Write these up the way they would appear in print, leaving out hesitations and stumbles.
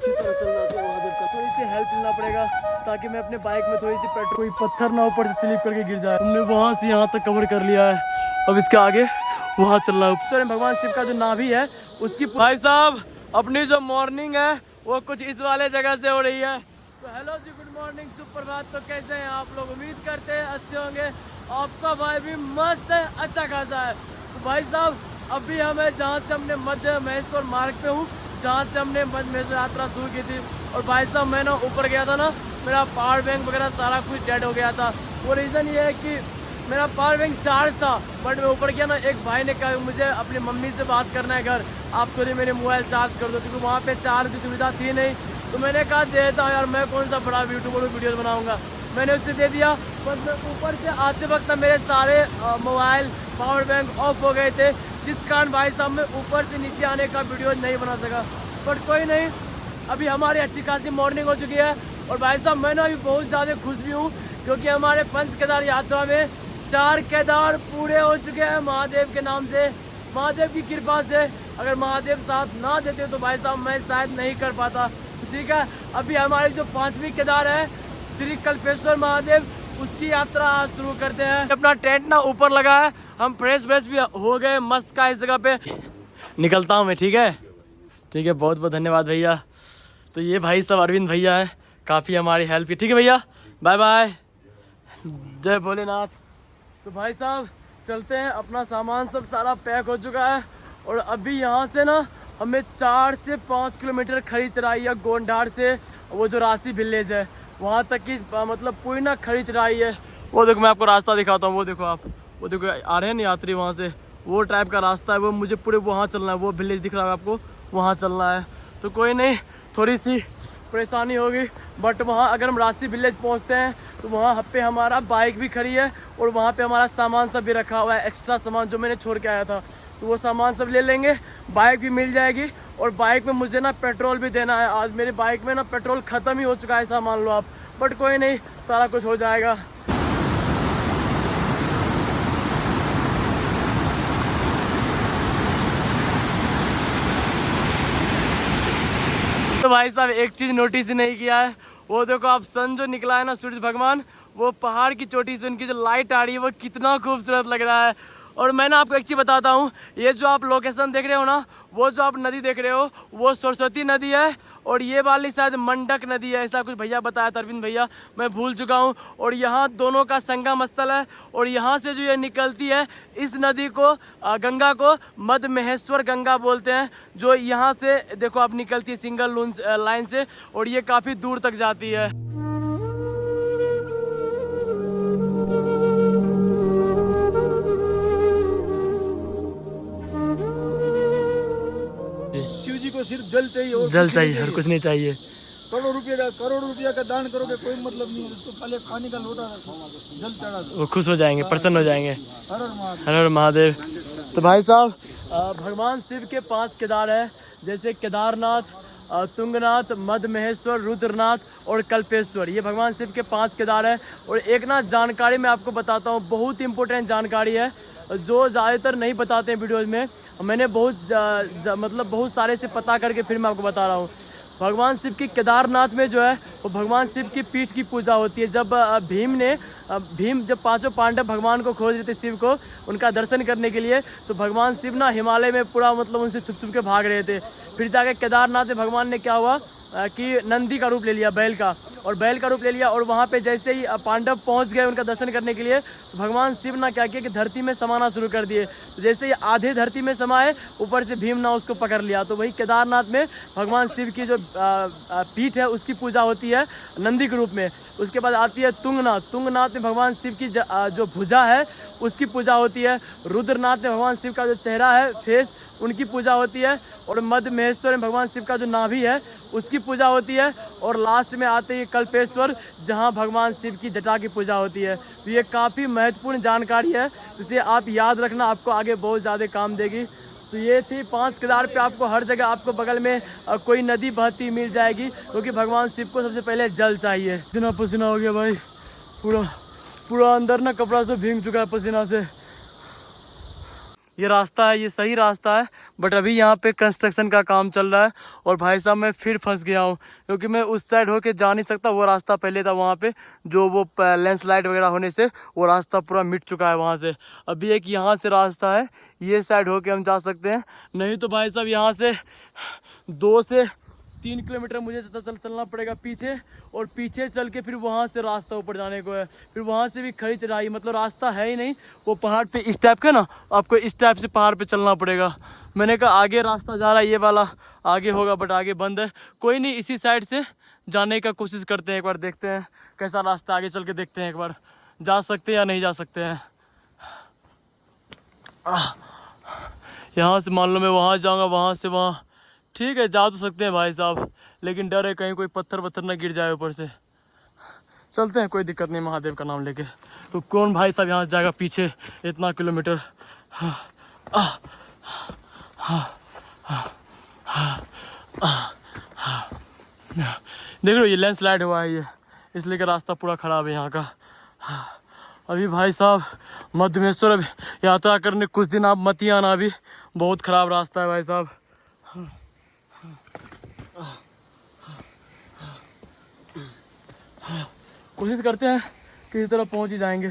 अच्छी तरह चलना तो महादेव का थोड़ी सी हेल्प लेना पड़ेगा ताकि मैं अपने बाइक में थोड़ी सी पेट्रोल, कोई पत्थर ना ऊपर से स्लिप करके गिर जाए। हमने वहाँ से यहाँ तक कवर कर लिया है, अब इसके आगे वहाँ चल रहा है। भगवान शिव का जो नाभि है उसकी, भाई साहब अपनी जो मॉर्निंग है वो कुछ इस वाले जगह से हो रही है। तो हेलो जी, गुड मॉर्निंग, सुप्रभात। तो कैसे हैं आप लोग? उम्मीद करते हैं अच्छे होंगे। आपका भाई भी मस्त है, अच्छा खासा है। तो भाई साहब अभी हमें जहाँ से हमने मध्य महेश्वर मार्ग पे हूँ, जहाँ से हमने मध्य महेश्वर यात्रा शुरू की थी। और भाई साहब मैं ना ऊपर गया था ना, मेरा पावर बैंक वगैरह सारा कुछ डेड हो गया था। वो रीज़न ये है कि मेरा पावर बैंक चार्ज था, बट मैं ऊपर गया ना, एक भाई ने कहा मुझे अपनी मम्मी से बात करना है घर, आप थोड़ी मेरे मोबाइल चार्ज कर दो, क्योंकि वहाँ पे चार्ज की सुविधा थी नहीं। तो मैंने कहा देता हूँ यार, मैं कौन सा बड़ा यूट्यूबर वीडियो बनाऊँगा। मैंने उससे दे दिया, बस मैं ऊपर से आते वक्त मेरे सारे मोबाइल पावर बैंक ऑफ हो गए थे, जिस कारण भाई साहब मैं ऊपर से नीचे आने का वीडियो नहीं बना सका। बट कोई नहीं, अभी हमारी अच्छी खासी मॉर्निंग हो चुकी है। और भाई साहब मैं ना अभी बहुत ज़्यादा खुश भी हूँ, क्योंकि हमारे पंच केदार यात्रा में 4 केदार पूरे हो चुके हैं महादेव के नाम से, महादेव की कृपा से। अगर महादेव साथ ना देते तो भाई साहब मैं शायद नहीं कर पाता। ठीक है, अभी हमारी जो 5वीं केदार है श्री कल्पेश्वर महादेव, उसकी यात्रा आज शुरू करते हैं। अपना टेंट ना ऊपर लगा है, हम फ्रेश भी हो गए मस्त का इस जगह पे। निकलता हूँ मैं, ठीक है? ठीक है, बहुत बहुत धन्यवाद भैया। तो ये भाई सब अरविंद भैया है, काफ़ी हमारी हेल्प की। ठीक है भैया, बाय बाय, जय भोलेनाथ। तो भाई साहब चलते हैं, अपना सामान सब सारा पैक हो चुका है। और अभी यहाँ से ना हमें 4 से 5 किलोमीटर खड़ी चढ़ाई है गोंडार से, वो जो रास्ती विलेज है वहाँ तक की, मतलब पूरी ना खड़ी चढ़ाई है। वो देखो मैं आपको रास्ता दिखाता हूँ, वो देखो आप, वो देखो आ रहे हैं ना यात्री वहाँ से, वो टाइप का रास्ता है। वो मुझे पूरे वहाँ चलना है, वो विलेज दिख रहा है आपको, वहाँ चलना है। तो कोई नहीं, थोड़ी सी परेशानी होगी, बट वहाँ अगर हम रास्ती विलेज पहुँचते हैं तो वहाँ पे हमारा बाइक भी खड़ी है, और वहाँ पे हमारा सामान सब भी रखा हुआ है, एक्स्ट्रा सामान जो मैंने छोड़ के आया था, तो वो सामान सब ले लेंगे, बाइक भी मिल जाएगी। और बाइक में मुझे ना पेट्रोल भी देना है, आज मेरी बाइक में ना पेट्रोल ख़त्म ही हो चुका है, ऐसा मान लो आप। बट कोई नहीं, सारा कुछ हो जाएगा। तो भाई साहब एक चीज़ नोटिस नहीं किया है, वो देखो आप, सन जो निकला है ना, सूरज भगवान, वो पहाड़ की चोटी से उनकी जो लाइट आ रही है वो कितना खूबसूरत लग रहा है। और मैं ना आपको एक चीज़ बताता हूँ, ये जो आप लोकेशन देख रहे हो ना, वो जो आप नदी देख रहे हो वो सरस्वती नदी है, और ये वाली शायद मंडक नदी है, ऐसा कुछ भैया बताया था, अरविंद भैया, मैं भूल चुका हूँ। और यहाँ दोनों का संगम स्थल है, और यहाँ से जो ये निकलती है, इस नदी को, गंगा को मध्य महेश्वर गंगा बोलते हैं, जो यहाँ से देखो आप निकलती है सिंगल लाइन से, और ये काफ़ी दूर तक जाती है। को सिर्फ जल चाहिए, और जल चाहिए, और कुछ नहीं चाहिए। करोड़ रुपया का दान करोगे कोई मतलब नहीं है, उसको पहले पानी का लोटा रखो, जल चढ़ा दो, वो खुश हो जाएंगे, प्रसन्न हो जाएंगे। हर हर महादेव। तो भाई साहब भगवान शिव के 5 केदार है, जैसे केदारनाथ, तुंगनाथ, मध्य महेश्वर, रुद्रनाथ और कल्पेश्वर, ये भगवान शिव के 5 केदार है। और एक ना जानकारी मैं आपको बताता हूँ, बहुत इंपॉर्टेंट जानकारी है, जो ज़्यादातर नहीं बताते हैं वीडियोज़ में। मैंने मतलब बहुत सारे से पता करके फिर मैं आपको बता रहा हूँ। भगवान शिव की केदारनाथ में जो है वो भगवान शिव की पीठ की पूजा होती है। जब भीम जब 5 पांडव भगवान को खोज रहे थे, शिव को, उनका दर्शन करने के लिए, तो भगवान शिव ना हिमालय में पूरा मतलब उनसे छुप छुप के भाग रहे थे। फिर जाके केदारनाथ में भगवान ने क्या हुआ कि नंदी का रूप ले लिया, बैल का, और बैल का रूप ले लिया। और वहाँ पे जैसे ही पांडव पहुँच गए उनका दर्शन करने के लिए, तो भगवान शिव ना क्या किया कि धरती में समाना शुरू कर दिए। तो जैसे ही आधे धरती में समाए, ऊपर से भीम ना उसको पकड़ लिया। तो वही केदारनाथ में भगवान शिव की जो पीठ है उसकी पूजा होती है नंदी के रूप में। उसके बाद आती है तुंगनाथ। तुंगनाथ में भगवान शिव की जो भुजा है उसकी पूजा होती है। रुद्रनाथ में भगवान शिव का जो चेहरा है, फेस, उनकी पूजा होती है। और मध्य महेश्वर में भगवान शिव का जो नाभि है उसकी पूजा होती है। और लास्ट में आते हैं कल्पेश्वर, जहां भगवान शिव की जटा की पूजा होती है। तो ये काफ़ी महत्वपूर्ण जानकारी है, इसे आप याद रखना, आपको आगे बहुत ज़्यादा काम देगी। तो ये थी 5 केदार पे, आपको हर जगह आपको बगल में कोई नदी बहती मिल जाएगी, क्योंकि भगवान शिव को सबसे पहले जल चाहिए। पसीना पसीना हो गया भाई, पूरा अंदर ना कपड़ा से भीग चुका है पसीना से। ये रास्ता है, ये सही रास्ता है, बट अभी यहाँ पे कंस्ट्रक्शन का काम चल रहा है और भाई साहब मैं फिर फंस गया हूँ, क्योंकि मैं उस साइड होके जा नहीं सकता। वो रास्ता पहले था वहाँ पे, जो वो लैंडस्लाइड वगैरह होने से वो रास्ता पूरा मिट चुका है वहाँ से। अभी एक यहाँ से रास्ता है, ये साइड होके हम जा सकते हैं, नहीं तो भाई साहब यहाँ से 2 से 3 किलोमीटर मुझे चलना पड़ेगा पीछे, और पीछे चल के फिर वहाँ से रास्ता ऊपर जाने को है। फिर वहाँ से भी खड़ी चढ़ाई, मतलब रास्ता है ही नहीं, वो पहाड़ पे इस टाइप का ना, आपको इस टाइप से पहाड़ पे चलना पड़ेगा। मैंने कहा आगे रास्ता जा रहा है, ये वाला आगे होगा, बट आगे बंद है। कोई नहीं, इसी साइड से जाने का कोशिश करते हैं, एक बार देखते हैं कैसा रास्ता, आगे चल के देखते हैं एक बार जा सकते हैं या नहीं जा सकते हैं। यहाँ से मान लो मैं वहाँ जाऊँगा, वहाँ से वहाँ, ठीक है जा तो सकते हैं भाई साहब, लेकिन डर है कहीं कोई पत्थर वत्थर ना गिर जाए ऊपर से। चलते हैं, कोई दिक्कत नहीं, महादेव का नाम लेके। तो कौन भाई साहब यहाँ जाएगा पीछे इतना किलोमीटर। देख लो ये लैंडस्लाइड हुआ है, ये इसलिए का रास्ता पूरा ख़राब है यहाँ का। अभी भाई साहब मध्यमेश्वर अभी यात्रा करने कुछ दिन आप मत ही आना, अभी बहुत ख़राब रास्ता है भाई साहब। कोशिश करते हैं कि इस तरह पहुंच ही जाएंगे।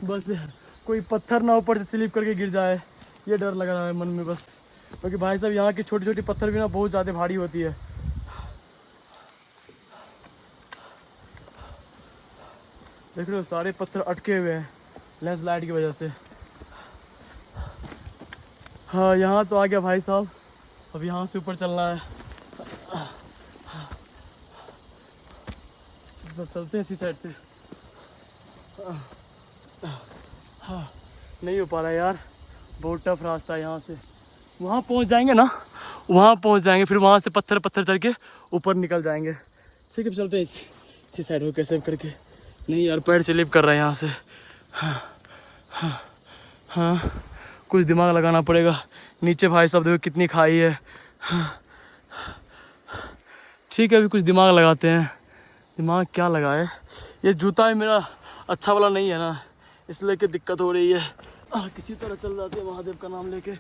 बस कोई पत्थर ना ऊपर से स्लिप करके गिर जाए, ये डर लग रहा है मन में बस, क्योंकि भाई साहब यहाँ की छोटी छोटी पत्थर भी ना बहुत ज़्यादा भारी होती है। देख लो सारे पत्थर अटके हुए हैं लैंडस्लाइड की वजह से। हाँ यहाँ तो आ गया भाई साहब, अब यहाँ से ऊपर चलना है। तो चलते हैं इसी साइड से। हाँ नहीं हो पा रहा है यार, बहुत टफ रास्ता है। यहाँ से वहाँ पहुँच जाएंगे ना, वहाँ पहुँच जाएंगे, फिर वहाँ से पत्थर पत्थर चढ़ के ऊपर निकल जाएंगे। ठीक है चलते हैं इसी साइड हो कैसे करके। नहीं यार पैर स्लिप कर रहा है यहाँ से। हाँ हाँ हाँ कुछ दिमाग लगाना पड़ेगा। नीचे भाई साहब देखो कितनी खाई है। हाँ ठीक है अभी कुछ दिमाग लगाते हैं। दिमाग क्या लगाए, ये जूता ही मेरा अच्छा वाला नहीं है ना, इसलिए कि दिक्कत हो रही है। किसी तरह चल जाते हैं महादेव का नाम लेके।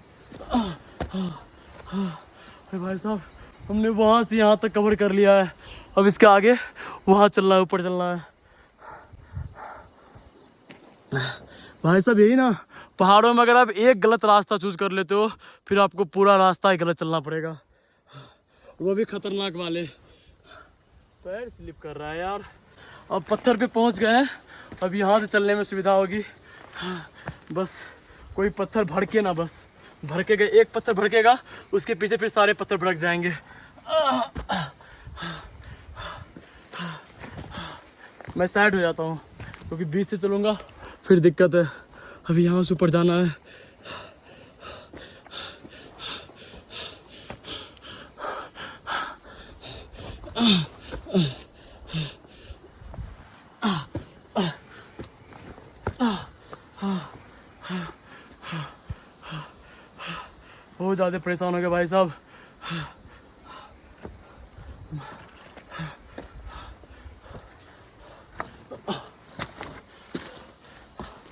भाई साहब हमने वहाँ से यहाँ तक कवर कर लिया है, अब इसके आगे वहाँ चलना है, ऊपर चलना है। भाई साहब यही ना, पहाड़ों में अगर आप एक गलत रास्ता चूज कर लेते हो फिर आपको पूरा रास्ता ही गलत चलना पड़ेगा, वो भी खतरनाक वाले। पैर स्लिप कर रहा है यार। अब पत्थर पे पहुंच गए हैं, अब यहाँ से चलने में सुविधा होगी। बस कोई पत्थर भड़के ना, बस भड़केगा, एक पत्थर भड़केगा उसके पीछे फिर सारे पत्थर भड़क जाएंगे। मैं साइड हो जाता हूँ क्योंकि बीच से चलूँगा फिर दिक्कत है। अभी यहाँ से ऊपर जाना है। बहुत ज़्यादा परेशान हो गए भाई साहब।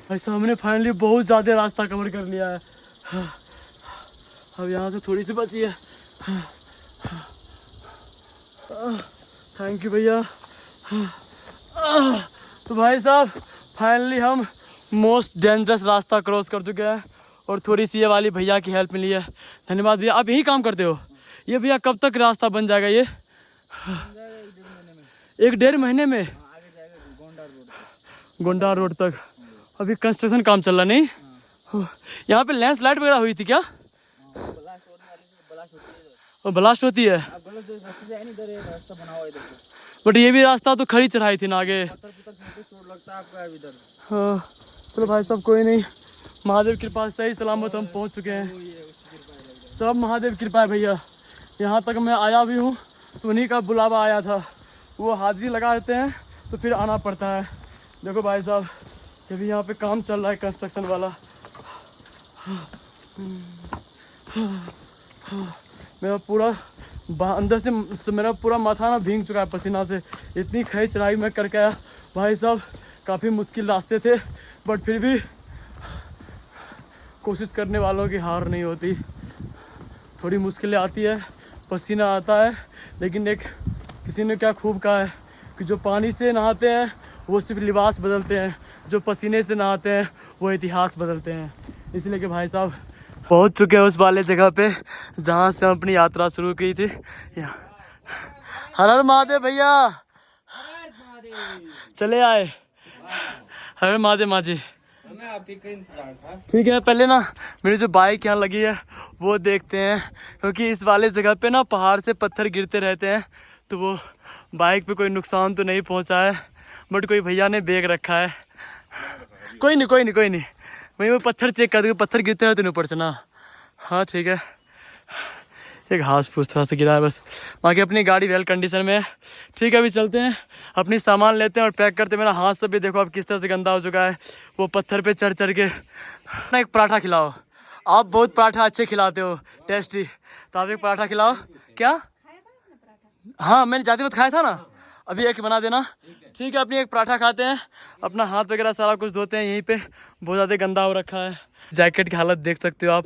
भाई साहब हमने फाइनली बहुत ज़्यादा रास्ता कवर कर लिया है। अब यहाँ से थोड़ी सी बची है। थैंक यू भैया। तो भाई साहब फाइनली हम मोस्ट डेंजरस रास्ता क्रॉस कर चुके हैं और थोड़ी सी ये वाली भैया की हेल्प मिली है। धन्यवाद भैया। आप यही काम करते हो? ये भैया कब तक रास्ता बन जाएगा ये? 1-1.5 महीने में गोंडा रोड तक। अभी कंस्ट्रक्शन काम चल रहा नहीं? यहाँ पे लैंडस्लाइड वगैरह हुई थी क्या? ब्लास्ट होती है। बट ये भी रास्ता तो खड़ी चढ़ाई थी ना आगे। हाँ चलो भाई साहब कोई नहीं, महादेव कृपा सही सलामत हम पहुँच चुके हैं। सब महादेव कृपा है भैया। यहाँ तक मैं आया भी हूँ तो उन्हीं का बुलावा आया था, वो हाजिरी लगा देते हैं तो फिर आना पड़ता है। देखो भाई साहब अभी यहाँ पे काम चल रहा है कंस्ट्रक्शन वाला। मेरा पूरा अंदर से मेरा पूरा माथा ना भीग चुका है पसीना से, इतनी खड़ी चढ़ाई मैं करके आया भाई साहब। काफ़ी मुश्किल रास्ते थे, बट फिर भी कोशिश करने वालों की हार नहीं होती। थोड़ी मुश्किलें आती है, पसीना आता है, लेकिन एक किसी ने क्या खूब कहा है कि जो पानी से नहाते हैं वो सिर्फ लिबास बदलते हैं, जो पसीने से नहाते हैं वो इतिहास बदलते हैं। इसलिए कि भाई साहब पहुंच चुके हैं उस वाले जगह पे जहां से हम अपनी यात्रा शुरू की थी। हर हर महादेव भैया, चले आए। हर हर महादेव माँ जी। ठीक है, पहले ना मेरी जो बाइक यहाँ लगी है वो देखते हैं, क्योंकि इस वाले जगह पे ना पहाड़ से पत्थर गिरते रहते हैं, तो वो बाइक पे कोई नुकसान तो नहीं पहुँचा है, बट कोई भैया ने बैग रखा है। कोई नहीं कोई नहीं कोई नहीं, वहीं वो पत्थर चेक कर दो, पत्थर गिरते रहते नहीं ऊपर से ना। हाँ ठीक है, एक घास फूस थोड़ा सा गिरा है बस, बाकी अपनी गाड़ी वेल कंडीशन में है। ठीक है, अभी चलते हैं, अपनी सामान लेते हैं और पैक करते हैं। मेरा हाथ सब भी देखो अब किस तरह से गंदा हो चुका है, वो पत्थर पे चढ़ चढ़ के। ना एक पराठा खिलाओ, आप बहुत पराठा अच्छे खिलाते हो, टेस्टी, तो आप एक पराठा खिलाओ। क्या? हाँ मैंने जाते वक्त खाया था ना, अभी एक बना देना। ठीक है, अपनी एक पराठा खाते हैं, अपना हाथ वगैरह सारा कुछ धोते हैं, यहीं पे बहुत ज़्यादा गंदा हो रखा है। जैकेट की हालत देख सकते हो आप,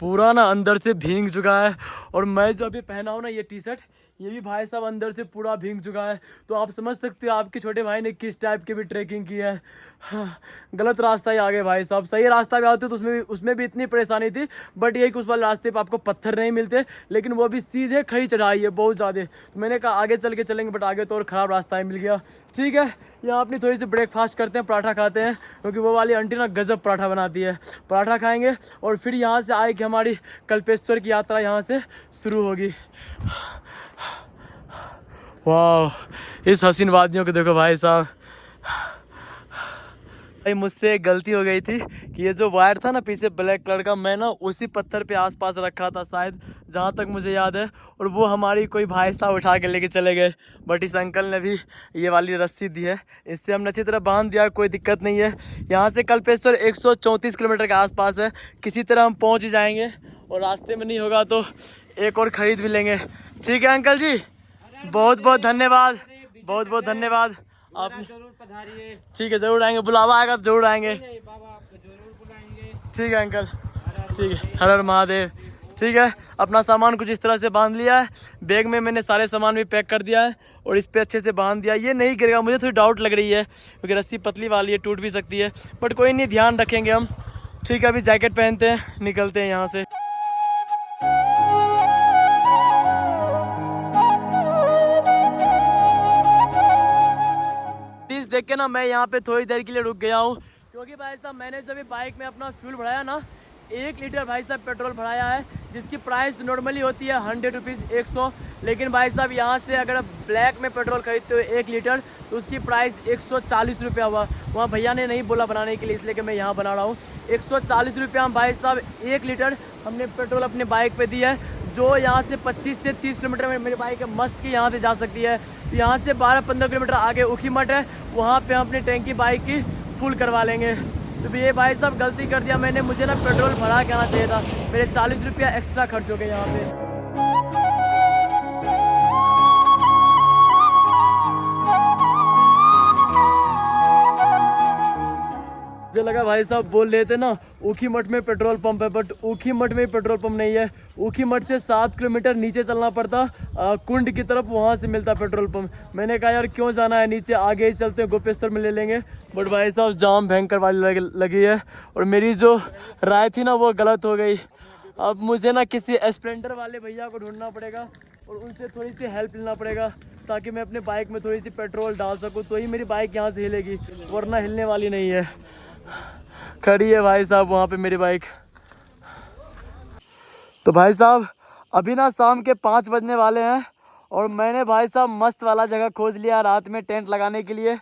पूरा ना अंदर से भीग चुका है, और मैं जो अभी पहना हूँ ना ये टी शर्ट, ये भी भाई साहब अंदर से पूरा भीग चुका है। तो आप समझ सकते हो आपके छोटे भाई ने किस टाइप की भी ट्रैकिंग की है। हाँ, गलत रास्ता ही आ गए भाई साहब, सही रास्ता भी आते तो उसमें भी इतनी परेशानी थी, बट यही कि उस वाले रास्ते पे आपको पत्थर नहीं मिलते, लेकिन वो भी सीधे खड़ी चढ़ाई है बहुत ज़्यादा। तो मैंने कहा आगे चल के चलेंगे, बट आगे तो और ख़राब रास्ता ही मिल गया। ठीक है, यहाँ अपनी थोड़ी सी ब्रेकफास्ट करते हैं, पराठा खाते हैं, क्योंकि वो वाली आंटी ना गजब पराठा बनाती है। पराठा खाएंगे और फिर यहाँ से आए कि हमारी कल्पेश्वर की यात्रा यहाँ से शुरू होगी। वाह, इस हसीन वादियों को देखो भाई साहब। भाई मुझसे एक गलती हो गई थी कि ये जो वायर था ना पीछे ब्लैक कलर का, मैं ना उसी पत्थर पे आसपास रखा था शायद, जहाँ तक मुझे याद है, और वो हमारी कोई भाई साहब उठा के लेके चले गए। बट इस अंकल ने भी ये वाली रस्सी दी है, इससे हमने अच्छी तरह बांध दिया, कोई दिक्कत नहीं है। यहाँ से कल्पेश्वर 134 किलोमीटर के आसपास है, किसी तरह हम पहुँच ही जाएंगे, और रास्ते में नहीं होगा तो एक और ख़रीद भी लेंगे। ठीक है अंकल जी, बहुत बहुत धन्यवाद, बहुत बहुत धन्यवाद। आप जरूर पधारिए। ठीक है, जरूर आएंगे, बुलावा आएगा तो जरूर आएंगे। ठीक है अंकल, ठीक है, हर हर महादेव। ठीक है, अपना सामान कुछ इस तरह से बांध लिया है, बैग में मैंने सारे सामान भी पैक कर दिया है, और इस पे अच्छे से बांध दिया। ये नहीं गिरेगा, मुझे थोड़ी डाउट लग रही है, क्योंकि रस्सी पतली वाली है, टूट भी सकती है, बट कोई नहीं, ध्यान रखेंगे हम। ठीक है, अभी जैकेट पहनते हैं, निकलते हैं यहाँ से। देख के ना मैं यहाँ पे थोड़ी देर के लिए रुक गया हूँ, क्योंकि भाई साहब मैंने जब बाइक में अपना फ्यूल भराया ना, 1 लीटर भाई साहब पेट्रोल भराया है, जिसकी प्राइस नॉर्मली होती है 100 रुपीज़ 100, लेकिन भाई साहब यहाँ से अगर ब्लैक में पेट्रोल खरीदते हो 1 लीटर तो उसकी प्राइस 140 रुपया हुआ। वहाँ भैया ने नहीं बोला बनाने के लिए, इसलिए कि मैं यहाँ बना रहा हूँ। 140 रुपया हम भाई साहब 1 लीटर हमने पेट्रोल अपने बाइक पे दिया है, जो यहाँ से 25 से 30 किलोमीटर में मेरी बाइक है मस्त की यहाँ से जा सकती है। यहाँ से 12-15 किलोमीटर आगे ऊखीमठ है, वहाँ पे हम अपनी टैंकी बाइक की फुल करवा लेंगे। तो ये भाई साहब गलती कर दिया मैंने, मुझे ना पेट्रोल भरा के आना चाहिए था, मेरे 40 रुपया एक्स्ट्रा खर्च हो गए यहाँ पे। मुझे लगा भाई साहब बोल रहे थे ना ऊखीमठ में पेट्रोल पंप है, बट ऊखीमठ में पेट्रोल पंप नहीं है। ऊखीमठ से 7 किलोमीटर नीचे चलना पड़ता, कुंड की तरफ, वहाँ से मिलता पेट्रोल पंप। मैंने कहा यार क्यों जाना है नीचे, आगे ही चलते हैं, गोपेश्वर में ले लेंगे। बट भाई साहब जाम भयंकर वाली लगी है, और मेरी जो राय थी ना वो गलत हो गई। अब मुझे ना किसी स्प्लेंडर वाले भैया को ढूंढना पड़ेगा, और उनसे थोड़ी सी हेल्प लेना पड़ेगा, ताकि मैं अपने बाइक में थोड़ी सी पेट्रोल डाल सकूँ, तो ही मेरी बाइक यहाँ से हिलेगी, वरना हिलने वाली नहीं है। खड़ी है भाई साहब वहाँ पे मेरी बाइक। तो भाई साहब अभी ना शाम के 5 बजने वाले हैं, और मैंने भाई साहब मस्त वाला जगह खोज लिया रात में टेंट लगाने के लिए।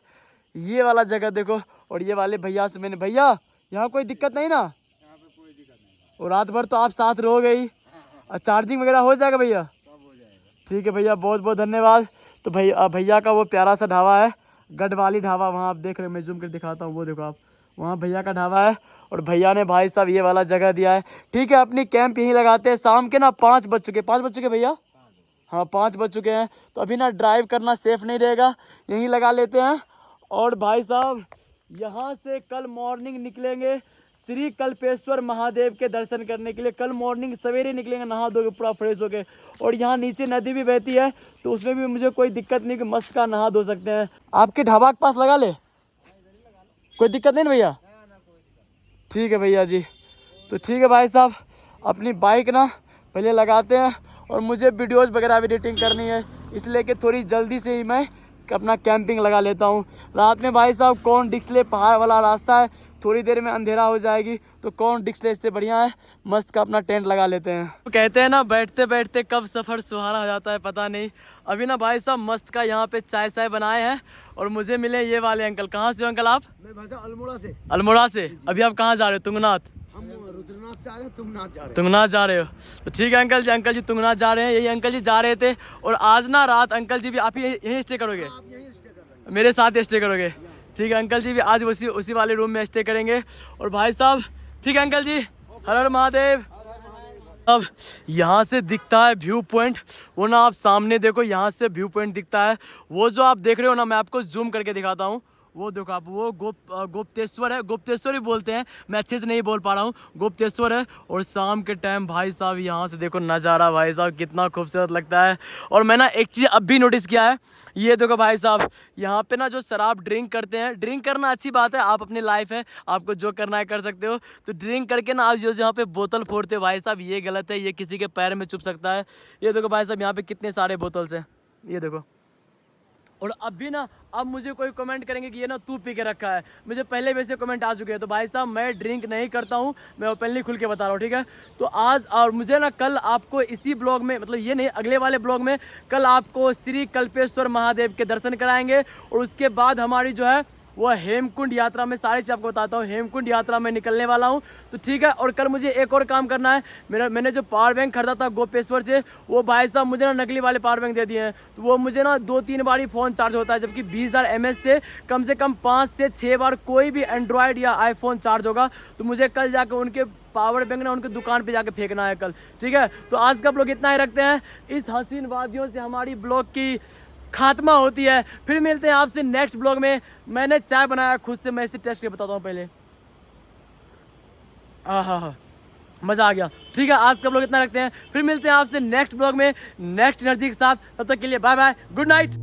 ये वाला जगह देखो, और ये वाले भैया से मैंने, भैया यहाँ कोई दिक्कत नहीं ना? यहाँ पे कोई दिक्कत नहीं, और रात भर तो आप साथ रहोगे ही, चार्जिंग वगैरह हो जाएगा भैया? सब हो जाएगा। ठीक है भैया, बहुत बहुत धन्यवाद। तो भैया का वो प्यारा सा ढाबा है, गढ़वाली ढाबा, वहाँ आप देख रहे हो, मैं जूम कर दिखाता हूँ, वो देखो आप, वहाँ भैया का ढाबा है, और भैया ने भाई साहब ये वाला जगह दिया है। ठीक है, अपनी कैंप यहीं लगाते हैं। शाम के ना 5 बज चुके भैया, हाँ 5 बज चुके हैं, तो अभी ना ड्राइव करना सेफ नहीं रहेगा, यहीं लगा लेते हैं। और भाई साहब यहाँ से कल मॉर्निंग निकलेंगे श्री कल्पेश्वर महादेव के दर्शन करने के लिए। कल मॉर्निंग सवेरे निकलेंगे, नहा धो के पूरा फ्रेश होके। और यहाँ नीचे नदी भी बहती है, तो उसमें भी मुझे कोई दिक्कत नहीं कि मस्त का नहा धो सकते हैं। आपके ढाबा के पास लगा ले, कोई दिक्कत नहीं ना भैया? ठीक है भैया जी। तो ठीक है भाई साहब, अपनी बाइक ना पहले लगाते हैं, और मुझे वीडियोज़ वगैरह एडिटिंग करनी है, इसलिए कि थोड़ी जल्दी से ही मैं अपना कैंपिंग लगा लेता हूँ। रात में भाई साहब कौन डिक्सले पहाड़ वाला रास्ता है, थोड़ी देर में अंधेरा हो जाएगी, तो कौन डिक्सले इससे बढ़िया है, मस्त का अपना टेंट लगा लेते हैं। तो कहते हैं ना, बैठते बैठते कब सफ़र सुहाना हो जाता है पता नहीं। अभी ना भाई साहब मस्त का यहाँ पे चाय चाय बनाए हैं, और मुझे मिले ये वाले अंकल। कहाँ से हो अंकल आप? मैं भाई साहब अल्मोड़ा से। अल्मोड़ा से। अभी आप कहाँ जा रहे हो? तुंगनाथ? हम रुद्रनाथ जा रहे हैं, तुंगनाथ जा रहे हैं। तुंगनाथ जा रहे हो? तो ठीक है अंकल जी तुंगनाथ जा रहे हैं। यही अंकल जी जा रहे थे, और आज ना रात अंकल जी भी आप यहीं स्टे करोगे? आप यहीं स्टे कर रहे हैं। मेरे साथ स्टे करोगे? ठीक है अंकल जी भी आज उसी वाले रूम में स्टे करेंगे। और भाई साहब ठीक है अंकल जी, हर हर महादेव। अब यहाँ से दिखता है व्यू पॉइंट, वो ना आप सामने देखो, यहाँ से व्यू पॉइंट दिखता है। वो जो आप देख रहे हो ना, मैं आपको जूम करके दिखाता हूँ। वो देखो आप, वो गुप्तेश्वर है, गुप्तेश्वर ही बोलते हैं, मैं अच्छे से नहीं बोल पा रहा हूँ, गुप्तेश्वर है। और शाम के टाइम भाई साहब यहाँ से देखो नज़ारा, भाई साहब कितना खूबसूरत लगता है। और मैं ना एक चीज़ अब भी नोटिस किया है, ये देखो भाई साहब, यहाँ पे ना जो शराब ड्रिंक करते हैं, ड्रिंक करना अच्छी बात है, आप अपनी लाइफ है, आपको जो करना है कर सकते हो। तो ड्रिंक करके ना आप जो यहाँ पे बोतल फोड़ते हो भाई साहब, ये गलत है, ये किसी के पैर में चुभ सकता है। ये देखो भाई साहब यहाँ पे कितने सारे बोतल्स हैं, ये देखो। और अब भी ना, अब मुझे कोई कमेंट करेंगे कि ये ना तू पी के रखा है, मुझे पहले वैसे कमेंट आ चुके हैं। तो भाई साहब मैं ड्रिंक नहीं करता हूँ, मैं ओपनली खुल के बता रहा हूँ, ठीक है। तो आज और मुझे ना कल आपको इसी ब्लॉग में, मतलब ये नहीं अगले वाले ब्लॉग में, कल आपको श्री कल्पेश्वर महादेव के दर्शन कराएंगे। और उसके बाद हमारी जो है वो हेमकुंड यात्रा में सारी चीज़ आपको बताता हूँ। हेमकुंड यात्रा में निकलने वाला हूँ, तो ठीक है। और कल मुझे एक और काम करना है, मैंने जो पावर बैंक खरीदा था गोपेश्वर से, वो भाई साहब मुझे ना नकली वाले पावर बैंक दे दिए हैं। तो वो मुझे ना 2-3 बार ही फ़ोन चार्ज होता है, जबकि 20,000 mAh से कम 5 से 6 बार कोई भी एंड्रॉयड या आईफोन चार्ज होगा। तो मुझे कल जाकर उनके पावर बैंक ना उनकी दुकान पे जाके फेंकना है कल, ठीक है। तो आज का ब्लॉग इतना ही रखते हैं। इस हसीन वादियों से हमारी ब्लॉग की खात्मा होती है। फिर मिलते हैं आपसे नेक्स्ट ब्लॉग में। मैंने चाय बनाया खुद से, मैं इसे टेस्ट करके बताता हूँ पहले। हाँ, मज़ा आ गया। ठीक है, आज का ब्लॉग इतना रखते हैं, फिर मिलते हैं आपसे नेक्स्ट ब्लॉग में नेक्स्ट एनर्जी के साथ। तब तक के लिए बाय बाय, गुड नाइट।